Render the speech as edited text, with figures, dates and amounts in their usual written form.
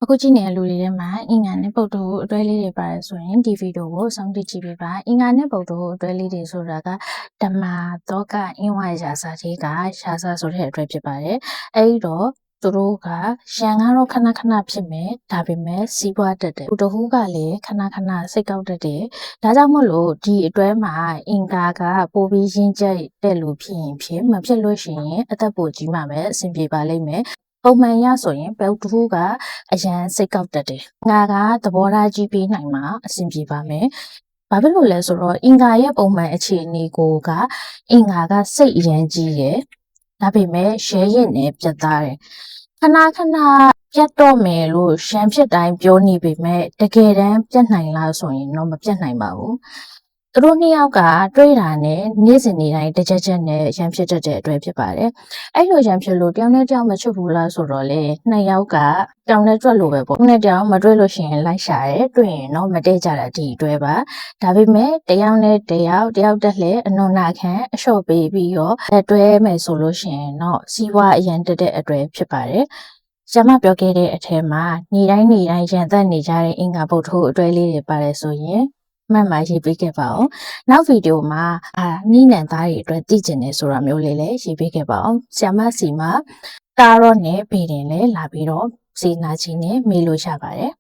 အခုကြည့်နေတဲ့လူတွေထဲမှာအင်္ဂါနဲ့ပုဒ်တို့အတွဲလေးတွေပါတယ်ဆိုရင်ဒီဗီဒီယိုကိုစောင့်ကြည့်ကြည့်ပေးပါအင်္ဂါနဲ့ပုဒ်တို့အတွဲလေးတွေဆိုတာကဓမ္မသောကအင်းဝရာစာကြီးကရှားစာဆိုတဲ့အတွဲဖြစ်ပါတယ်အဲဒီတော့သူတို့ကရန်ကတော့ခဏခဏဖြစ်မယ်ဒါပေမဲ့စီးပွားတက်တယ်သူတို့ကလည်းခဏခဏစိတ်ကောက်တတ်တယ်ဒါကြောင့်မို့လို့ဒီအတွဲမှာအင်္ဂါကပိုပြီးရင်းကျက်တဲ့လူဖြစ်ရင်ဖြစ်မဖြစ်လို့ရှိရင်အသက်ပိုကြီးမှပဲအဆင်ပြေပါလိမ့်မယ်ပုံမှန်ရဆိုရင်ဘယ်သူကအရန်စိတ်ကောက်တတ်တယ်ငါကသဘောထားကြီးပေးနိုင်မှာအဆင်ပြေပါမယ်ဘာဖြစ်လို့လဲဆိုတော့အင်္ဂါရဲ့ပုံမှန်အခြေအနေကအင်္ဂါကစိတ်အရန်ကြီးရယ်ဒါပေမဲ့ရဲရင်နဲ့ပြတ်သားတယ်ခဏခဏပြတ်တော့မယ်လို့ရှမ်းဖြစ်တိုင်းပြောနေပေမဲ့တကယ်တမ်းပြတ်နိုင်လားဆိုရင်တော့မပြတ်နိုင်ပါဘူးသူတို့နှစ်ယောက်ကတွေ့တာနဲ့နေ့စဉ်နေ့တိုင်းတကြက်ကြက်နဲ့ရန်ဖြစ်တတ်တဲ့အတွက်ဖြစ်ပါတယ်။အဲ့လိုရန်ဖြစ်လို့တယောက်နဲ့တယောက်မချစ်ဘူးလားဆိုတော့လေနှစ်ယောက်ကတောင်နဲ့တွက်လို့ပဲပေါ့။နှစ်ယောက်မတွေ့လို့ရှိရင်လိုက်ရှာတယ်တွေ့ရင်တော့မတည့်ကြတာဒီအတွဲပါ။ဒါပေမဲ့တယောက်နဲ့တယောက်တက်လဲအနုနာခံအလျှော့ပေးပြီးတော့အတွဲမယ်ဆိုလို့ရှိရင်တော့စီးပွားအရန်တက်တဲ့အတွဲဖြစ်ပါတယ်။ကျမပြောခဲ့တဲ့အထက်မှာနေတိုင်းရန်သက်နေကြတဲ့အင်္ဂါပုတ်ထိုးအတွဲလေးတွေပါတယ်ဆိုရင်မှန်မှရေးပေးခဲ့ပါအောင်နောက်ဗီဒီယိုမှာနိနန်သားတွေအတွက်တည်ကျင်နေဆိုတာမျိုးလေးလည်းရေးပေးခဲ့ပါအောင်ဆ iam မစီမှာတာရော့နဲ့ဗီဒင်လည်းလာပြီးတော့စေနာချင်းနဲ့မေးလို့ရပါတယ်